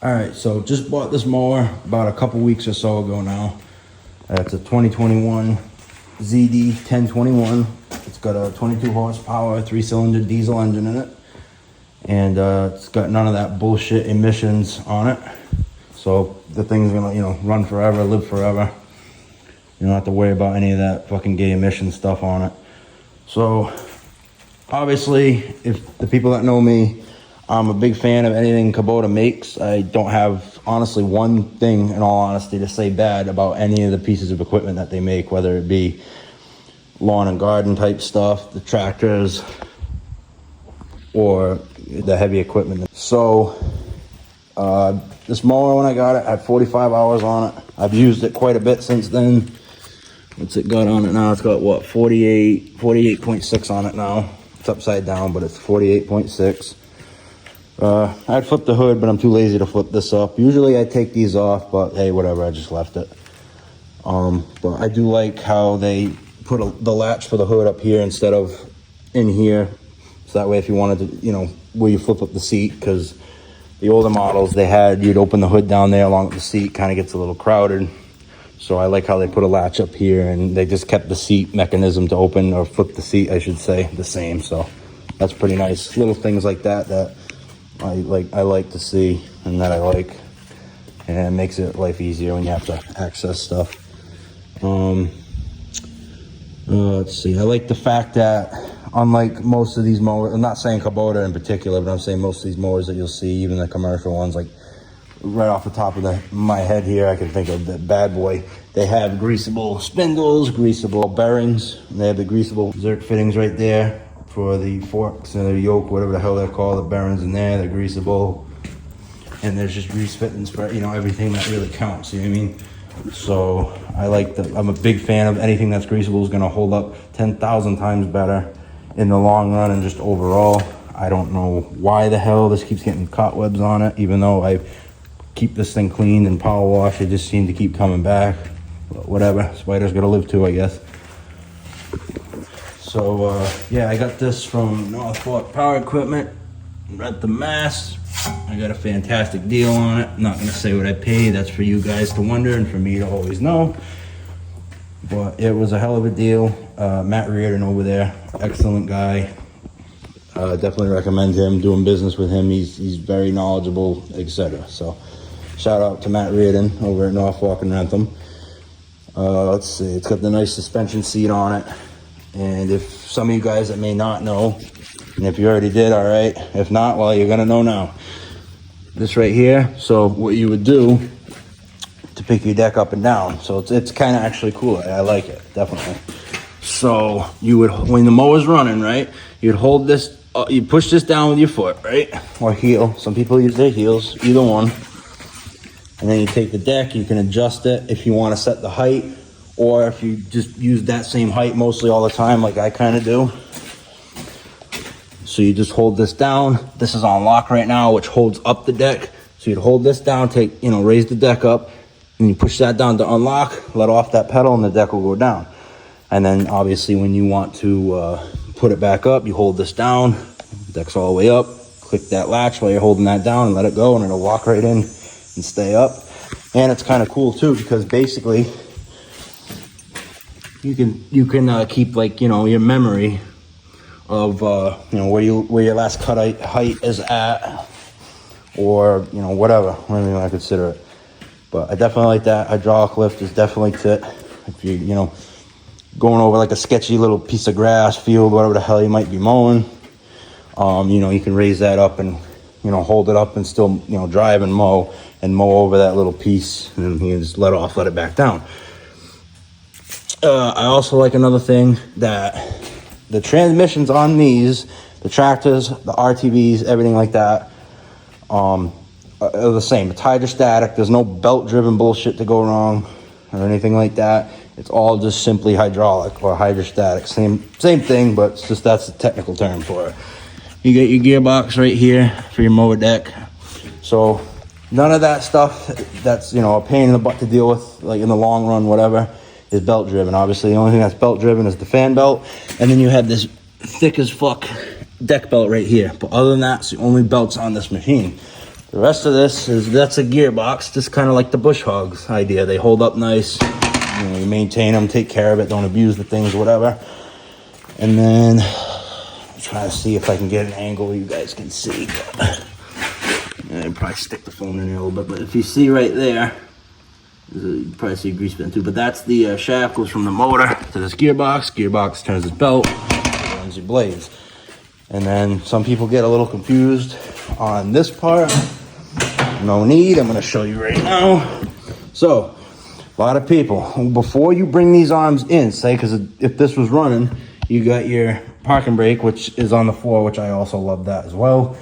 All right, so just bought this mower about a couple weeks or so ago now. It's a 2021 ZD1021. It's got a 22 horsepower, 3-cylinder diesel engine in it. And it's got none of that bullshit emissions on it. So the thing's gonna, run forever, live forever. You don't have to worry about any of that fucking gay emission stuff on it. So obviously, if the people that know me, I'm a big fan of anything Kubota makes. I don't have, honestly, one thing, in all honesty, to say bad about any of the pieces of equipment that they make, whether it be lawn and garden type stuff, the tractors, or the heavy equipment. So this mower, when I got it, had 45 hours on it. I've used it quite a bit since then. What's it got on it now? It's got what, 48.6 on it now. It's upside down, but it's 48.6. I'd flip the hood, but I'm too lazy to flip this up. Usually I take these off, but hey, whatever, I just left it. But I do like how they put the latch for the hood up here instead of in here. So that way, if you wanted to, where you flip up the seat, because the older models they had, you'd open the hood down there along with the seat, kind of gets a little crowded. So I like how they put a latch up here, and they just kept the seat mechanism to open, or flip the seat, I should say, the same. So that's pretty nice. Little things like that I like to see, and that I like, and it makes it life easier when you have to access stuff. Let's see. I like the fact that, unlike most of these mowers, I'm not saying Kubota in particular, but I'm saying most of these mowers that you'll see, even the commercial ones, like right off the top of my head here, I can think of the bad boy. They have greasable spindles, greasable bearings, and they have the greasable Zerk fittings right there for the forks and the yoke, whatever the hell they're called. The bearings in there, they're greasable, and there's just grease fittings for everything that really counts. You know what I mean? So I'm a big fan of anything that's greasable is going to hold up 10,000 times better in the long run, and just overall. I don't know why the hell this keeps getting cobwebs on it, even though I keep this thing cleaned and power wash. It just seems to keep coming back. But whatever, spiders gotta live too, I guess. So yeah, I got this from North Fork Power Equipment at the Mass. I got a fantastic deal on it. I'm not gonna say what I paid. That's for you guys to wonder and for me to always know. But it was a hell of a deal. Matt Reardon over there, excellent guy. Definitely recommend him, doing business with him. He's very knowledgeable, etc. So shout out to Matt Reardon over at North Fork and Rentham. Let's see, it's got the nice suspension seat on it. And if some of you guys that may not know, and if you already did, all right. If not, well, you're gonna know now. This right here, so what you would do to pick your deck up and down. So it's kind of actually cool. I like it, definitely. So you would, when the mower's running, right, you'd hold this, you push this down with your foot, right, or heel. Some people use their heels, either one. And then you take the deck, you can adjust it if you want to set the height, or if you just use that same height mostly all the time, like I kind of do. So you just hold this down. This is on lock right now, which holds up the deck. So you'd hold this down, raise the deck up, and you push that down to unlock, let off that pedal, and the deck will go down. And then obviously when you want to put it back up, you hold this down, deck's all the way up, click that latch while you're holding that down and let it go, and it'll lock right in and stay up. And it's kind of cool too, because basically you can keep your memory of where your last cut height is at, or whatever you want to consider it. But I definitely like that. Hydraulic lift is definitely it. If you going over like a sketchy little piece of grass field, whatever the hell you might be mowing, you can raise that up and hold it up and still drive and mow over that little piece, and then you just let it back down. I also like another thing, that the transmissions on these, the tractors, the RTVs, everything like that, are the same. It's hydrostatic. There's no belt-driven bullshit to go wrong or anything like that. It's all just simply hydraulic or hydrostatic. Same thing, but it's just, that's the technical term for it. You get your gearbox right here for your mower deck. So none of that stuff that's a pain in the butt to deal with, like in the long run, whatever, is belt driven. Obviously the only thing that's belt driven is the fan belt, and then you have this thick as fuck deck belt right here. But other than that, it's the only belts on this machine. The rest of this that's a gearbox, just kind of like the bush hogs idea. They hold up nice, you know, you maintain them, take care of it, don't abuse the things, whatever. And then I'm trying to see if I can get an angle you guys can see. I'd probably stick the phone in there a little bit, but if you see right there, you probably see a grease bend too, but that's the shaft goes from the motor to this gearbox. Gearbox turns its belt, runs your blades. And then some people get a little confused on this part. No need, I'm gonna show you right now. So, a lot of people, before you bring these arms in, say, because if this was running, you got your parking brake, which is on the floor, which I also love that as well.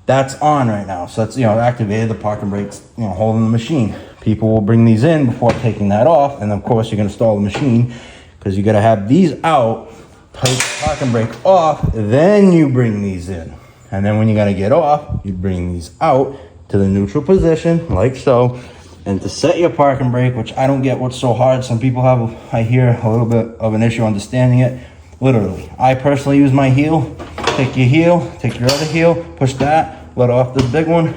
That's on right now, so that's, you know, activated. The parking brake's, you know, holding the machine. People will bring these in before taking that off, and of course you're gonna stall the machine because you gotta have these out, take the parking brake off, then you bring these in. And then when you gotta get off, you bring these out to the neutral position, like so. And to set your parking brake, which I don't get what's so hard. Some people have, I hear, a little bit of an issue understanding it. Literally, I personally use my heel. Take your heel, take your other heel, push that, let off this big one,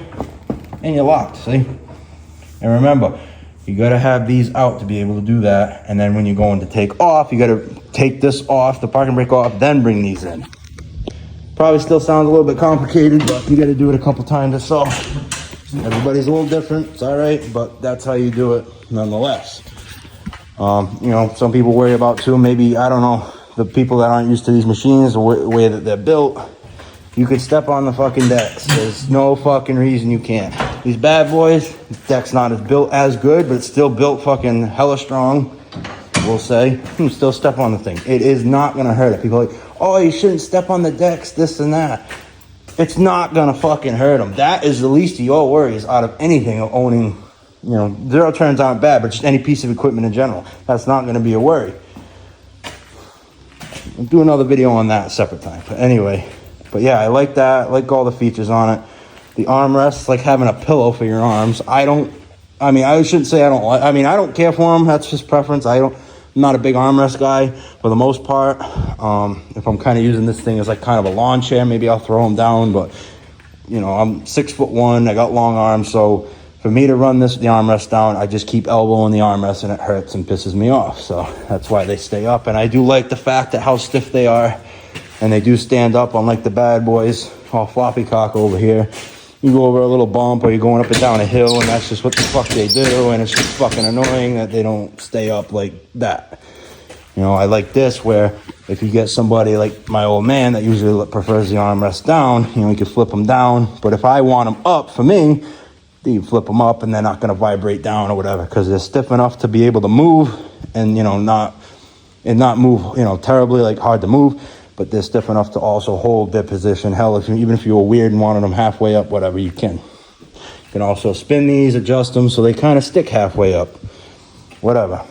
and you're locked, see? And remember, you gotta have these out to be able to do that. And then when you're going to take off, you gotta take this off, the parking brake off, then bring these in. Probably still sounds a little bit complicated, but you gotta do it a couple times or so. Everybody's a little different, it's all right, but that's how you do it nonetheless. You know, some people worry about too, maybe, I don't know, the people that aren't used to these machines, the way that they're built, you could step on the fucking decks. There's no fucking reason you can't. These bad boys, the deck's not as built as good, but it's still built fucking hella strong, we'll say. Still step on the thing. It is not gonna hurt it. People are like, oh, you shouldn't step on the decks, this and that. It's not gonna fucking hurt them. That is the least of your worries out of anything of owning, you know, zero turns aren't bad, but just any piece of equipment in general. That's not gonna be a worry. I'll do another video on that separate time. But anyway, but yeah, I like that. I like all the features on it. The armrests, like having a pillow for your arms. I shouldn't say I don't like, I don't care for them. That's just preference. I'm not a big armrest guy for the most part. If I'm kind of using this thing as like kind of a lawn chair, maybe I'll throw them down, but you know, I'm 6'1", I got long arms, so for me to run the armrest down, I just keep elbowing the armrest and it hurts and pisses me off. So that's why they stay up. And I do like the fact that how stiff they are, and they do stand up, unlike the bad boys, all floppy cock over here. You go over a little bump or you're going up and down a hill, and that's just what the fuck they do, and it's just fucking annoying that they don't stay up like that. You know, I like this where if you get somebody like my old man that usually prefers the armrest down, you know, you can flip them down. But if I want them up, for me, you flip them up and they're not going to vibrate down or whatever, because they're stiff enough to be able to move and, you know, not move, you know, terribly, like hard to move, but they're stiff enough to also hold their position. Hell, even if you were weird and wanted them halfway up, whatever, you can. You can also spin these, adjust them so they kind of stick halfway up, whatever.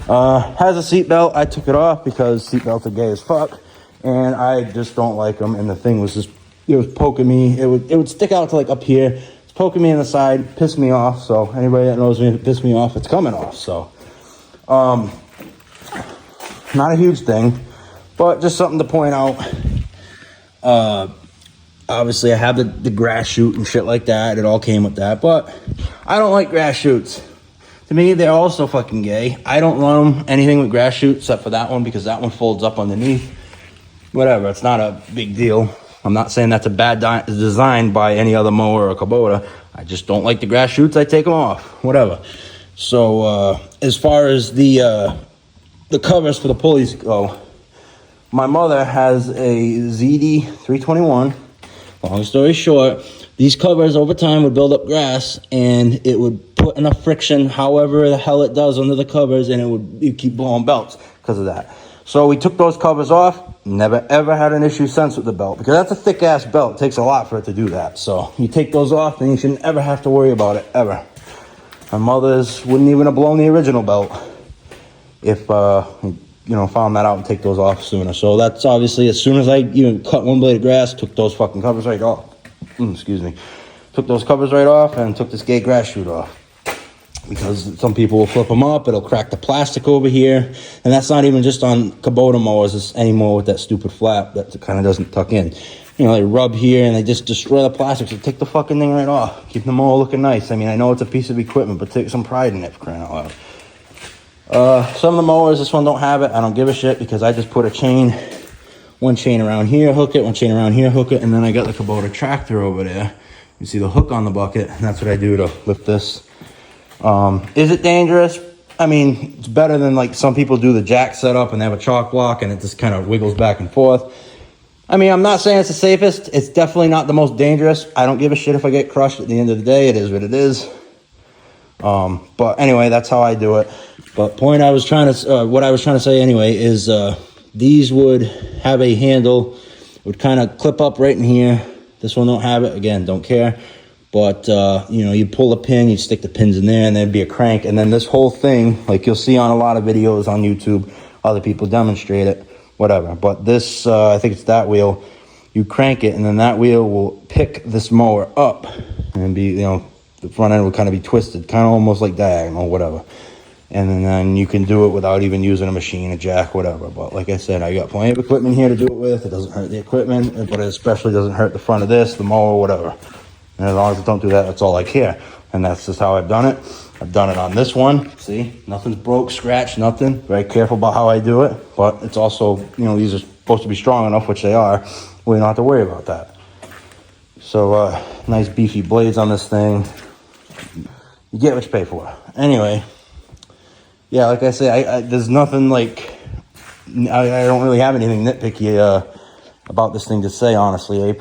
Has a seat belt. I took it off because seat belts are gay as fuck, and I just don't like them. And the thing was just, it was poking me. It would stick out to like up here. It's poking me in the side, pissed me off. So anybody that knows me, if it pissed me off, it's coming off. So, not a huge thing, but just something to point out. Obviously I have the grass chute and shit like that. It all came with that, but I don't like grass chutes. To me, they're also fucking gay. I don't run anything with grass chute except for that one, because that one folds up underneath. Whatever, it's not a big deal. I'm not saying that's a bad design by any other mower or Kubota. I just don't like the grass chutes. I take them off, whatever. So as far as the covers for the pulleys go, my mother has a ZD1021. Long story short, these covers over time would build up grass, and it would put enough friction, however the hell it does, under the covers, and you'd keep blowing belts because of that. So we took those covers off. Never ever had an issue since with the belt, because that's a thick ass belt. It takes a lot for it to do that. So you take those off, and you shouldn't ever have to worry about it, ever. My mother's wouldn't even have blown the original belt if found that out and take those off sooner. So that's obviously, as soon as I even cut one blade of grass, took those fucking covers right off. Took those covers right off and took this gay grass chute off, because some people will flip them up, it'll crack the plastic over here, and that's not even just on Kubota mowers anymore with that stupid flap that kind of doesn't tuck in. you know, they rub here and they just destroy the plastic. So take the fucking thing right off. Keep the mower looking nice. I mean, I know it's a piece of equipment, but take some pride in it, for crying out loud. Some of the mowers, this one don't have it. I don't give a shit because I just put a chain, one chain around here, hook it, one chain around here, hook it, and then I got the Kubota tractor over there. You see the hook on the bucket, and that's what I do to lift this. Is it dangerous? I mean, it's better than like some people do the jack setup and they have a chalk block and it just kind of wiggles back and forth. I mean, I'm not saying it's the safest. It's definitely not the most dangerous. I don't give a shit if I get crushed at the end of the day. It is what it is. But anyway, that's how I do it. But what I was trying to say anyway is these would have a handle, would kind of clip up right in here. This one don't have it. Again, don't care. But, you know, you pull a pin, you stick the pins in there, and there'd be a crank. And then this whole thing, like you'll see on a lot of videos on YouTube, other people demonstrate it, whatever. But this, I think it's that wheel, you crank it, and then that wheel will pick this mower up and be, you know, the front end will kind of be twisted, kind of almost like diagonal, whatever. And then you can do it without even using a machine, a jack, whatever. But like I said, I got plenty of equipment here to do it with. It doesn't hurt the equipment, but it especially doesn't hurt the front of this, the mower, whatever. And as long as it don't do that, that's all I care. And that's just how I've done it. I've done it on this one. See, nothing's broke, scratched, nothing. Very careful about how I do it. But it's also, you know, these are supposed to be strong enough, which they are. We don't have to worry about that. So, nice beefy blades on this thing. You get what you pay for. Anyway, yeah, like I say, there's nothing like, I don't really have anything nitpicky about this thing to say, honestly. A++.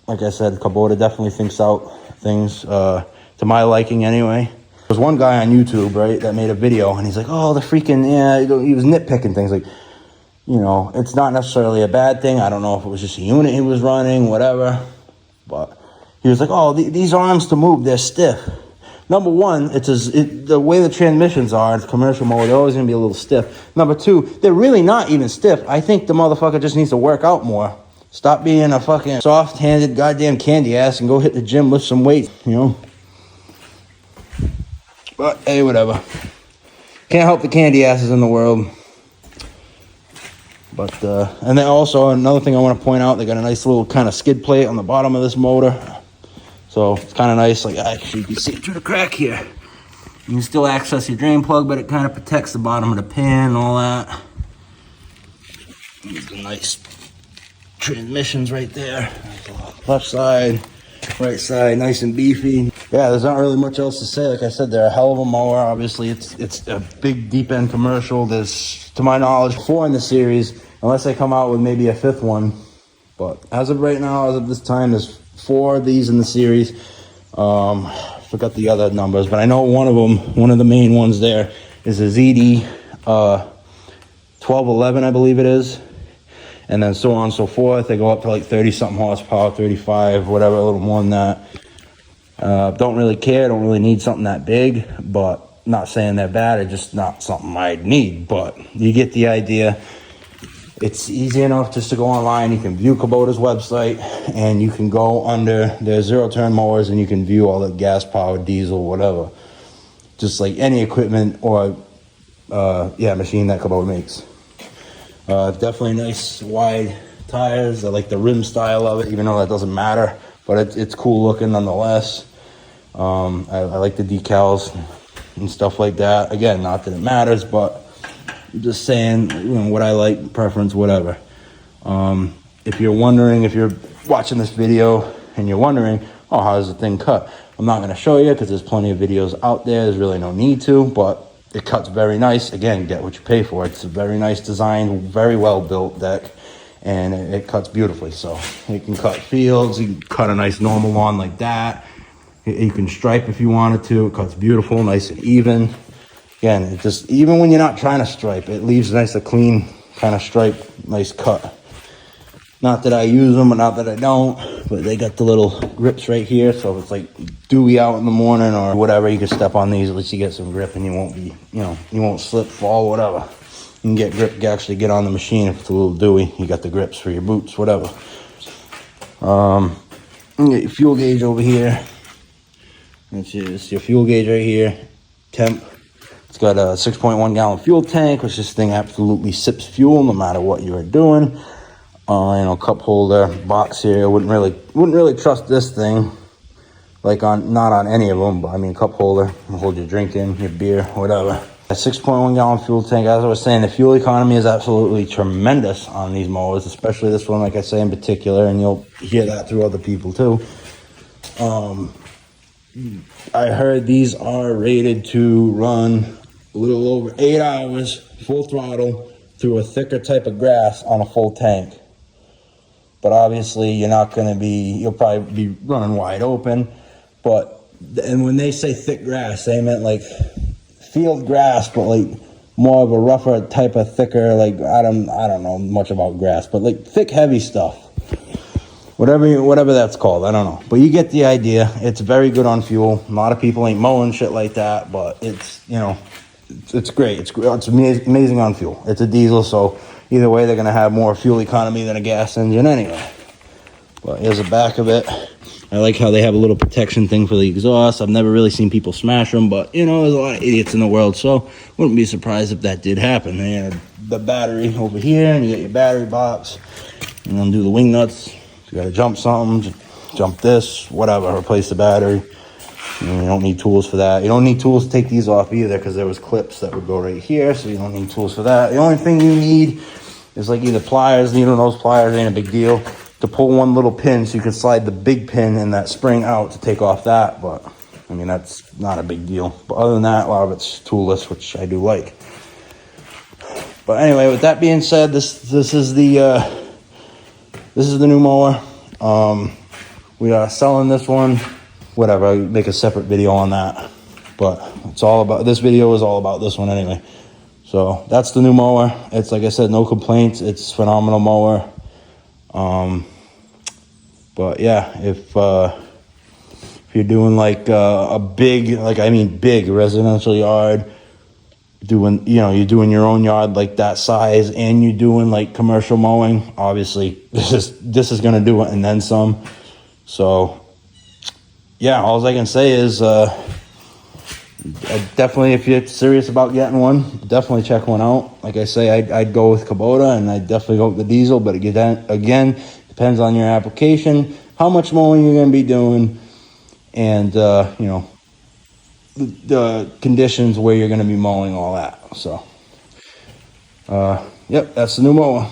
Like I said, Kubota definitely thinks out things to my liking anyway. There's one guy on YouTube, right, that made a video, and he's like, oh, the freaking, yeah, he was nitpicking things. Like, you know, it's not necessarily a bad thing. I don't know if it was just a unit he was running, whatever. But he was like, oh, these arms to move, they're stiff. Number one, the way the transmissions are, it's commercial mode, they're always going to be a little stiff. Number two, they're really not even stiff. I think the motherfucker just needs to work out more. Stop being a fucking soft-handed goddamn candy ass and go hit the gym, lift some weight, you know? But, hey, whatever. Can't help the candy asses in the world. But, and then also, another thing I want to point out, they got a nice little kind of skid plate on the bottom of this motor. So, it's kind of nice. Like, actually, you can see through the crack here. You can still access your drain plug, but it kind of protects the bottom of the pan and all that. There's a nice transmissions right there. Left side, right side, nice and beefy. Yeah, there's not really much else to say. Like I said, they're a hell of a mower. Obviously, it's a big deep end commercial. There's, to my knowledge, 4 in the series, unless they come out with maybe a 5th one. But as of right now, as of this time, there's 4 of these in the series. Forgot the other numbers, but I know one of them, one of the main ones there, is a ZD1021-3, I believe it is. And then so on and so forth. They go up to like 30-something horsepower, 35, whatever, a little more than that. Don't really care. Don't really need something that big. But not saying they're bad. It's just not something I'd need. But you get the idea. It's easy enough just to go online. You can view Kubota's website. And you can go under their zero-turn mowers. And you can view all the gas-powered, diesel, whatever. Just like any equipment or machine that Kubota makes. Definitely nice wide tires. I like the rim style of it, even though that doesn't matter, but it's cool looking nonetheless. I like the decals and stuff like that. Again, not that it matters, but I'm just saying, you know, what I like, preference, whatever. If you're wondering, if you're watching this video and you're wondering, oh, how does the thing cut? I'm not going to show you because there's plenty of videos out there. There's really no need to, but it cuts very nice. Again, get what you pay for. It's a very nice design, very well built deck, and it cuts beautifully. So you can cut fields, you can cut a nice normal lawn like that. You can stripe if you wanted to. It cuts beautiful, nice and even. Again, it just, even when you're not trying to stripe, it leaves a nice, a clean kind of stripe, nice cut. Not that I use them, or not that I don't, but they got the little grips right here. So if it's like dewy out in the morning or whatever, you can step on these. At least you get some grip and you won't be, you know, you won't slip, fall, whatever. You can get grip, you actually get on the machine if it's a little dewy. You got the grips for your boots, whatever. You get your fuel gauge over here. Which is your fuel gauge right here. Temp. It's got a 6.1 gallon fuel tank, which this thing absolutely sips fuel no matter what you are doing. You know, cup holder, box here. Wouldn't really trust this thing, like not on any of them, but I mean, cup holder, you hold your drink in, your beer, whatever. A 6.1 gallon fuel tank. As I was saying, the fuel economy is absolutely tremendous on these mowers, especially this one, like I say, in particular, and you'll hear that through other people too. I heard these are rated to run a little over 8 hours, full throttle, through a thicker type of grass on a full tank. But obviously, you'll probably be running wide open. And when they say thick grass, they meant like field grass, but like more of a rougher type of thicker, like I don't know much about grass, but like thick, heavy stuff. Whatever that's called, I don't know. But you get the idea. It's very good on fuel. A lot of people ain't mowing shit like that, but it's, you know, it's great. It's amazing on fuel. It's a diesel, so either way, they're going to have more fuel economy than a gas engine anyway. But here's the back of it. I like how they have a little protection thing for the exhaust. I've never really seen people smash them, but, you know, there's a lot of idiots in the world, so wouldn't be surprised if that did happen. They have the battery over here, and you got your battery box. And then do the wing nuts. If you got to jump something, jump this, whatever, replace the battery. You don't need tools for that. You don't need tools to take these off either, because there was clips that would go right here, so you don't need tools for that. The only thing you need is like either pliers. Needle nose pliers ain't a big deal. To pull one little pin so you can slide the big pin in that spring out to take off that, but I mean, that's not a big deal. But other than that, a lot of it's toolless, which I do like. But anyway, with that being said, this is the new mower. We are selling this one. Whatever, I'll make a separate video on that. But this video is all about this one anyway. So that's the new mower. It's, like I said, no complaints. It's a phenomenal mower. But yeah, if you're doing like a big residential yard, you're doing your own yard like that size, and you're doing like commercial mowing, obviously this is gonna do it and then some. So yeah, all I can say is definitely, if you're serious about getting one, definitely check one out. Like I say, I'd go with Kubota, and I'd definitely go with the diesel, but again, depends on your application, how much mowing you're going to be doing, and the conditions where you're going to be mowing, all that. So yep, that's the new mower.